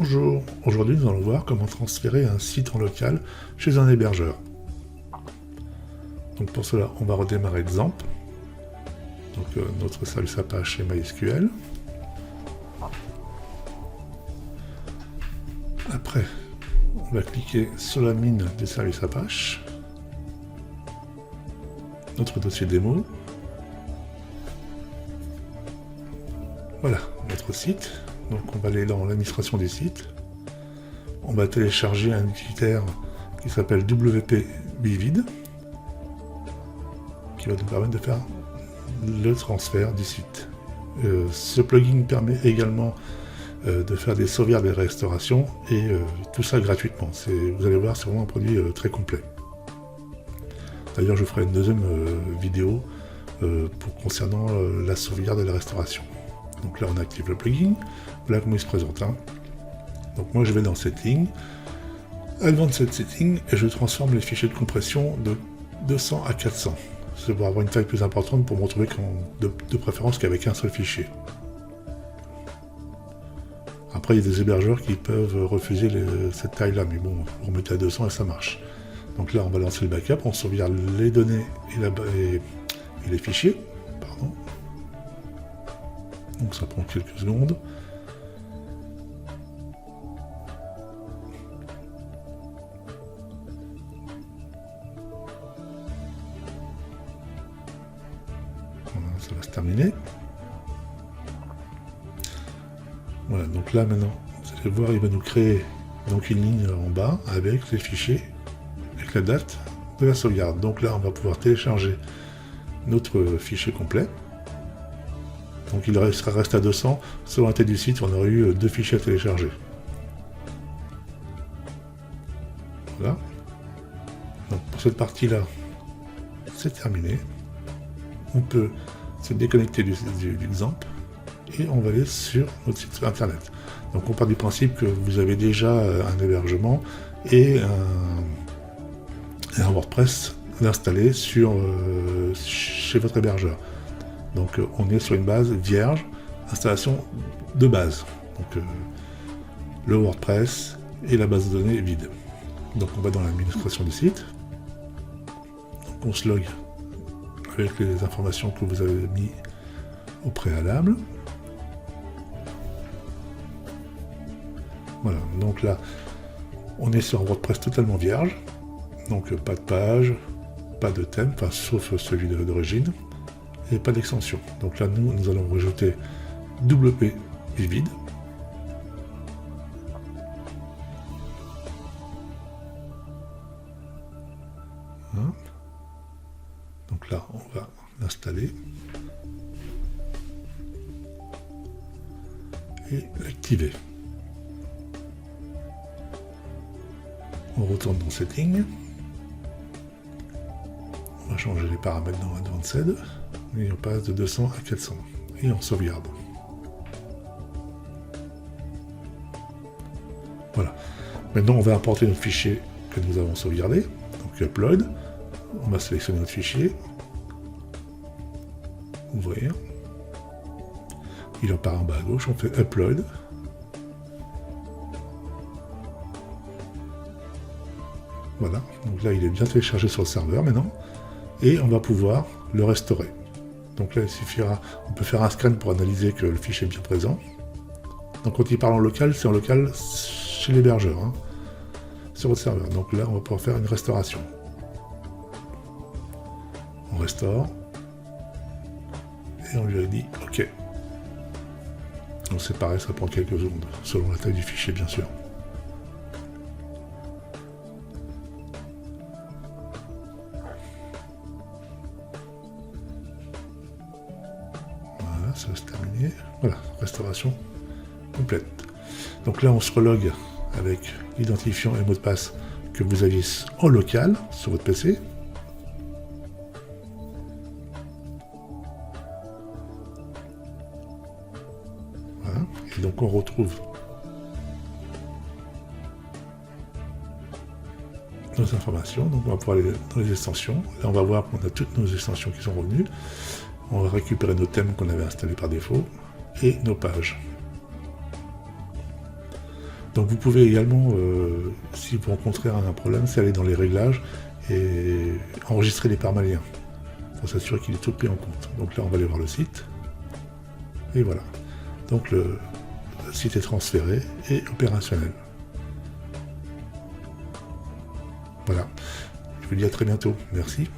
Bonjour, aujourd'hui nous allons voir comment transférer un site en local chez un hébergeur. Donc pour cela, on va redémarrer XAMPP, donc notre service Apache et MySQL. Après, on va cliquer sur la mine du service Apache, notre dossier démo. Voilà, notre site. Donc on va aller dans l'administration du site. On va télécharger un utilitaire qui s'appelle WP Vivid, qui va nous permettre de faire le transfert du site. Ce plugin permet également de faire des sauvegardes et des restaurations, et tout ça gratuitement. Vous allez voir, c'est vraiment un produit très complet. D'ailleurs, je ferai une deuxième vidéo concernant la sauvegarde et la restauration. Donc là, on active le plugin. Voilà comment il se présente. Donc moi, je vais dans Settings, Advanced Settings, et je transforme les fichiers de compression de 200 à 400. C'est pour avoir une taille plus importante, pour me retrouver de préférence qu'avec un seul fichier. Après, il y a des hébergeurs qui peuvent refuser cette taille-là, mais bon, vous remettez à 200 et ça marche. Donc là, on va lancer le backup, on sauvegarde les données et les fichiers. Pardon. Donc ça prend quelques secondes. Voilà, ça va se terminer. Voilà, donc là maintenant, vous allez voir, il va nous créer donc une ligne en bas avec les fichiers, avec la date de la sauvegarde. Donc là, on va pouvoir télécharger notre fichier complet. Donc il reste à 200. Sur la tête du site, on aurait eu 2 fichiers à télécharger. Voilà. Donc pour cette partie-là, c'est terminé. On peut se déconnecter du XAMPP et on va aller sur notre site internet. Donc on part du principe que vous avez déjà un hébergement et un WordPress installé chez votre hébergeur. Donc on est sur une base vierge, installation de base. Donc le WordPress et la base de données vide. Donc on va dans l'administration du site. Donc on se log avec les informations que vous avez mis au préalable. Voilà, donc là on est sur un WordPress totalement vierge. Donc pas de page, pas de thème, enfin, sauf celui d'origine. Et pas d'extension. Donc là, nous allons rajouter WP Vivid. Donc là, on va l'installer et l'activer. On retourne dans Settings. On va changer les paramètres dans Advanced. Et on passe de 200 à 400. Et on sauvegarde. Voilà. Maintenant, on va importer notre fichier que nous avons sauvegardé. Donc Upload. On va sélectionner notre fichier. Ouvrir. Il apparaît en bas à gauche. On fait Upload. Voilà. Donc là, il est bien téléchargé sur le serveur maintenant. Et on va pouvoir le restaurer. Donc là, il suffira, on peut faire un scan pour analyser que le fichier est bien présent. Donc quand il parle en local, c'est en local chez l'hébergeur, sur votre serveur. Donc là, on va pouvoir faire une restauration. On restaure. Et on lui a dit OK. Donc c'est pareil, ça prend quelques secondes, selon la taille du fichier, bien sûr. Ça va se terminer. Voilà, restauration complète. Donc là, on se relogue avec l'identifiant et mot de passe que vous aviez en local sur votre PC. Voilà. Et donc on retrouve nos informations. Donc on va pouvoir aller dans les extensions. Là, on va voir qu'on a toutes nos extensions qui sont revenues. On va récupérer nos thèmes qu'on avait installés par défaut et nos pages. Donc vous pouvez également, si vous rencontrez un problème, c'est aller dans les réglages et enregistrer les permaliens pour s'assurer qu'il est tout pris en compte. Donc là on va aller voir le site et voilà. Donc le site est transféré et opérationnel. Voilà. Je vous dis à très bientôt. Merci.